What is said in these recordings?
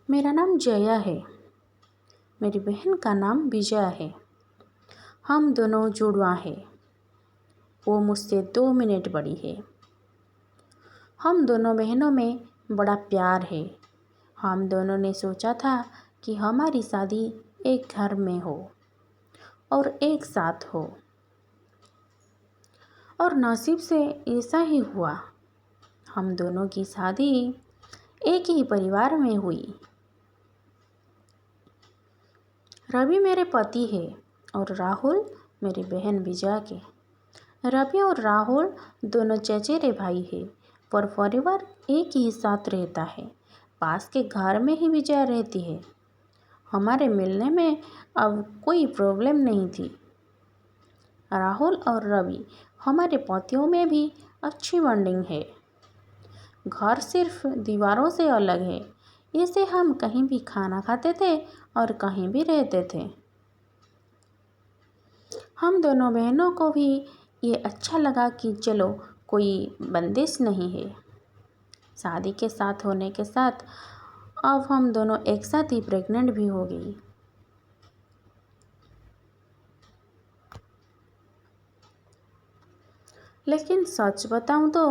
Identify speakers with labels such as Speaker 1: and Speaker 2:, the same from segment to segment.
Speaker 1: मेरा नाम जया है। मेरी बहन का नाम विजया है। हम दोनों जुड़वा हैं। वो मुझसे 2 मिनट बड़ी है। हम दोनों बहनों में बड़ा प्यार है। हम दोनों ने सोचा था कि हमारी शादी एक घर में हो और एक साथ हो, और नसीब से ऐसा ही हुआ। हम दोनों की शादी एक ही परिवार में हुई। रवि मेरे पति है और राहुल मेरी बहन विजया के। रवि और राहुल दोनों चचेरे भाई हैं, पर परिवार एक ही साथ रहता है। पास के घर में ही विजया रहती है। हमारे मिलने में अब कोई प्रॉब्लम नहीं थी। राहुल और रवि हमारे पतियों में भी अच्छी बॉन्डिंग है। घर सिर्फ दीवारों से अलग है। इससे हम कहीं भी खाना खाते थे और कहीं भी रहते थे। हम दोनों बहनों को भी ये अच्छा लगा कि चलो कोई बंदिश नहीं है। शादी के साथ होने के साथ अब हम दोनों एक साथ ही प्रेग्नेंट भी हो गई। लेकिन सच बताऊं तो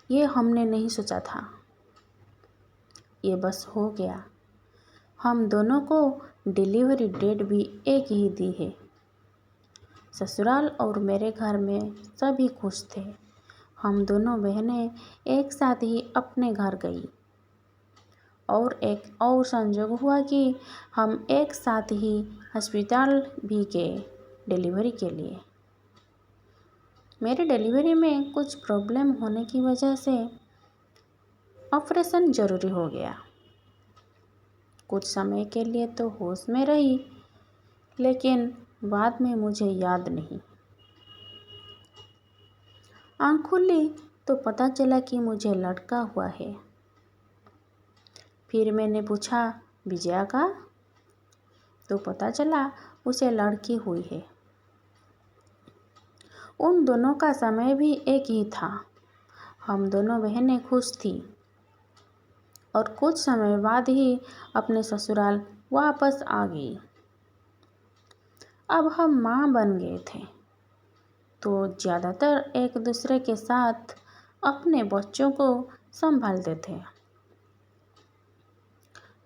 Speaker 1: ये हमने नहीं सोचा था। ये बस हो गया। हम दोनों को डिलीवरी डेट भी एक ही दी है। ससुराल और मेरे घर में सभी खुश थे। हम दोनों बहनें एक साथ ही अपने घर गई और एक और संजोग हुआ कि हम एक साथ ही अस्पताल भी गए डिलीवरी के लिए। मेरी डिलीवरी में कुछ प्रॉब्लम होने की वजह से ऑपरेशन ज़रूरी हो गया। कुछ समय के लिए तो होश में रही, लेकिन बाद में मुझे याद नहीं। आँख खुली तो पता चला कि मुझे लड़का हुआ है। फिर मैंने पूछा विजया का, तो पता चला उसे लड़की हुई है। उन दोनों का समय भी एक ही था। हम दोनों बहनें खुश थी और कुछ समय बाद ही अपने ससुराल वापस आ गई। अब हम माँ बन गए थे, तो ज़्यादातर एक दूसरे के साथ अपने बच्चों को संभालते थे।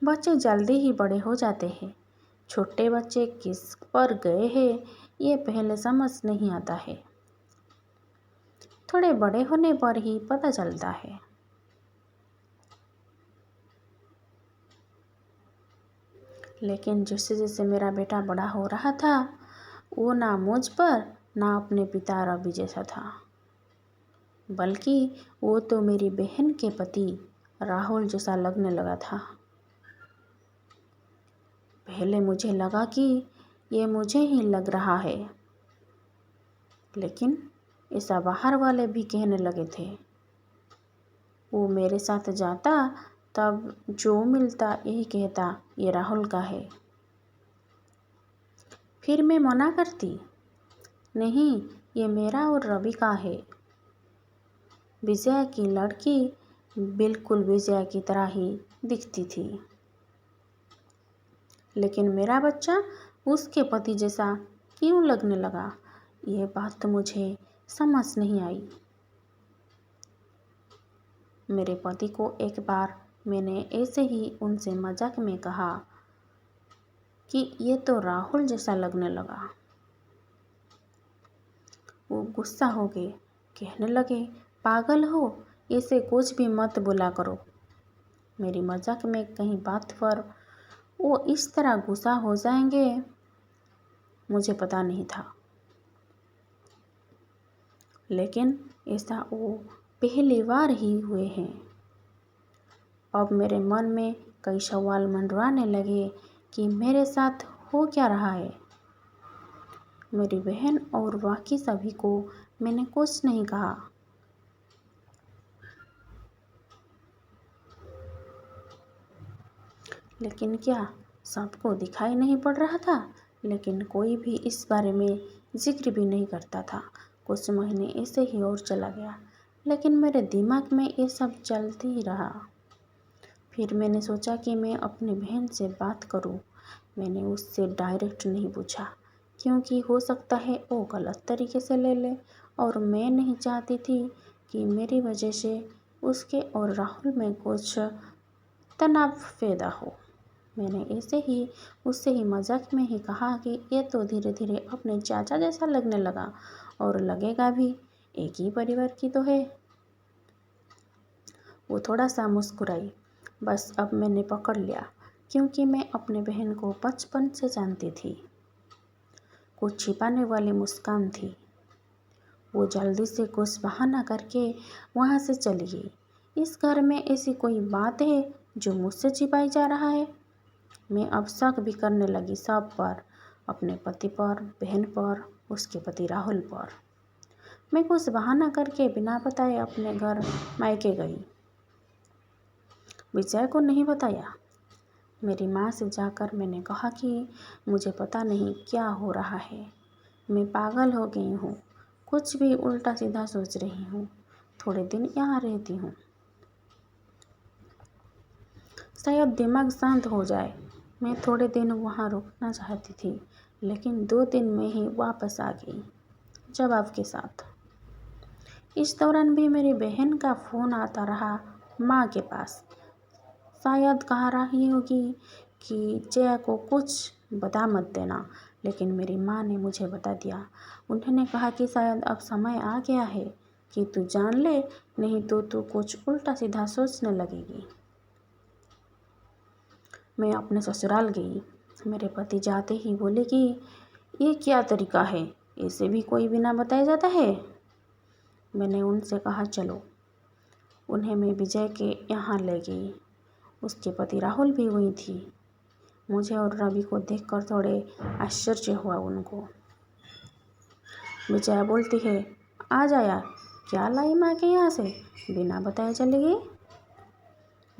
Speaker 1: बच्चे जल्दी ही बड़े हो जाते हैं। छोटे बच्चे किस पर गए हैं ये पहले समझ नहीं आता है। थोड़े बड़े होने पर ही पता चलता है। लेकिन जैसे जैसे मेरा बेटा बड़ा हो रहा था, वो ना मुझ पर ना अपने पिता रवि जैसा था, बल्कि वो तो मेरी बहन के पति राहुल जैसा लगने लगा था। पहले मुझे लगा कि ये मुझे ही लग रहा है, लेकिन ऐसा बाहर वाले भी कहने लगे थे। वो मेरे साथ जाता तब जो मिलता यही कहता ये राहुल का है। फिर मैं मना करती, नहीं ये मेरा और रवि का है। विजया की लड़की बिल्कुल विजया की तरह ही दिखती थी, लेकिन मेरा बच्चा उसके पति जैसा क्यों लगने लगा, ये बात तो मुझे समझ नहीं आई। मेरे पति को एक बार मैंने ऐसे ही उनसे मजाक में कहा कि ये तो राहुल जैसा लगने लगा। वो गुस्सा हो गए, कहने लगे पागल हो, ऐसे कुछ भी मत बोला करो। मेरी मजाक में कहीं बात पर वो इस तरह गुस्सा हो जाएंगे, मुझे पता नहीं था। लेकिन ऐसा वो पहली बार ही हुए हैं। अब मेरे मन में कई सवाल मंडराने लगे कि मेरे साथ हो क्या रहा है। मेरी बहन और बाकी सभी को मैंने कुछ नहीं कहा। लेकिन क्या सबको दिखाई नहीं पड़ रहा था? लेकिन कोई भी इस बारे में जिक्र भी नहीं करता था। कुछ महीने ऐसे ही और चला गया, लेकिन मेरे दिमाग में ये सब चलते ही रहा। फिर मैंने सोचा कि मैं अपनी बहन से बात करूं। मैंने उससे डायरेक्ट नहीं पूछा क्योंकि हो सकता है वो गलत तरीके से ले ले, और मैं नहीं चाहती थी कि मेरी वजह से उसके और राहुल में कुछ तनाव पैदा हो। मैंने ऐसे ही उससे ही मजाक में ही कहा कि ये तो धीरे धीरे अपने चाचा जैसा लगने लगा, और लगेगा भी, एक ही परिवार की तो है। वो थोड़ा सा मुस्कुराई। बस अब मैंने पकड़ लिया, क्योंकि मैं अपने बहन को बचपन से जानती थी। कुछ छिपाने वाली मुस्कान थी। वो जल्दी से कुछ बहाना करके वहाँ से चली गई। इस घर में ऐसी कोई बात है जो मुझसे छिपाई जा रहा है? मैं अब शक भी करने लगी सब पर, अपने पति पर, बहन पर, उसके पति राहुल पर। मैं कुछ बहाना करके बिना बताए अपने घर मायके गई। विजय को नहीं बताया। मेरी माँ से जाकर मैंने कहा कि मुझे पता नहीं क्या हो रहा है, मैं पागल हो गई हूँ, कुछ भी उल्टा सीधा सोच रही हूँ, थोड़े दिन यहाँ रहती हूँ, शायद दिमाग शांत हो जाए। मैं थोड़े दिन वहाँ रुकना चाहती थी, लेकिन 2 दिन में ही वापस आ गई, जवाब के साथ। इस दौरान भी मेरी बहन का फ़ोन आता रहा माँ के पास। शायद कह रही होगी कि जया को कुछ बता मत देना, लेकिन मेरी माँ ने मुझे बता दिया। उन्होंने कहा कि शायद अब समय आ गया है कि तू जान ले, नहीं तो तू कुछ उल्टा सीधा सोचने लगेगी। मैं अपने ससुराल गई। मेरे पति जाते ही बोले कि ये क्या तरीका है, इसे भी कोई बिना बताए जाता है। मैंने उनसे कहा चलो। उन्हें मैं विजय के यहाँ ले गई। उसके पति राहुल भी वहीं थी। मुझे और रवि को देखकर थोड़े आश्चर्य हुआ उनको। विजया बोलती है, आ जाया, क्या लाई माँ के यहाँ से, बिना बताए चली गई।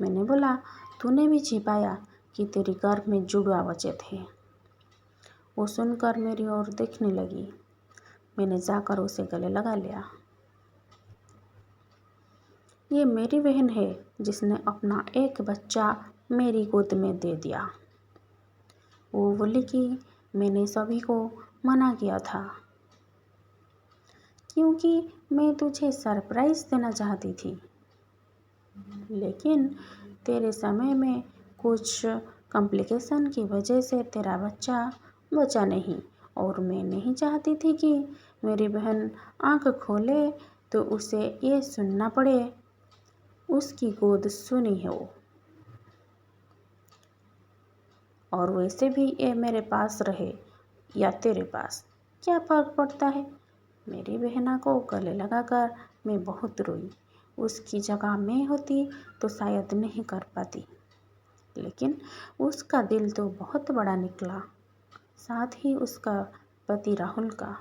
Speaker 1: मैंने बोला, तूने भी छिपाया कि तेरी गर्भ में जुड़वा बच्चे थे। वो सुनकर मेरी ओर देखने लगी। मैंने जाकर उसे गले लगा लिया। ये मेरी बहन है जिसने अपना एक बच्चा मेरी गोद में दे दिया। वो बोली कि मैंने सभी को मना किया था, क्योंकि मैं तुझे सरप्राइज़ देना चाहती थी, लेकिन तेरे समय में कुछ कॉम्प्लिकेशन की वजह से तेरा बच्चा बचा नहीं, और मैं नहीं चाहती थी कि मेरी बहन आँख खोले तो उसे ये सुनना पड़े, उसकी गोद सुनी है वो। और वैसे भी ये मेरे पास रहे या तेरे पास, क्या फ़र्क पड़ता है। मेरी बहना को गले लगाकर मैं बहुत रोई। उसकी जगह मैं होती तो शायद नहीं कर पाती, लेकिन उसका दिल तो बहुत बड़ा निकला, साथ ही उसका पति राहुल का।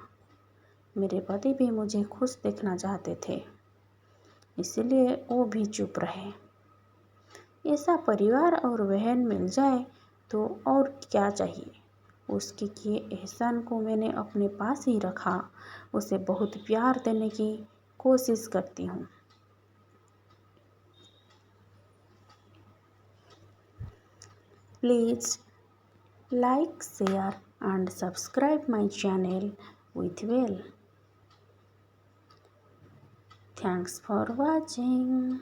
Speaker 1: मेरे पति भी मुझे खुश देखना चाहते थे, इसलिए वो भी चुप रहे। ऐसा परिवार और बहन मिल जाए तो और क्या चाहिए। उसके किए एहसान को मैंने अपने पास ही रखा। उसे बहुत प्यार देने की कोशिश करती हूँ। Please like, share and subscribe my channel with well. Thanks for watching.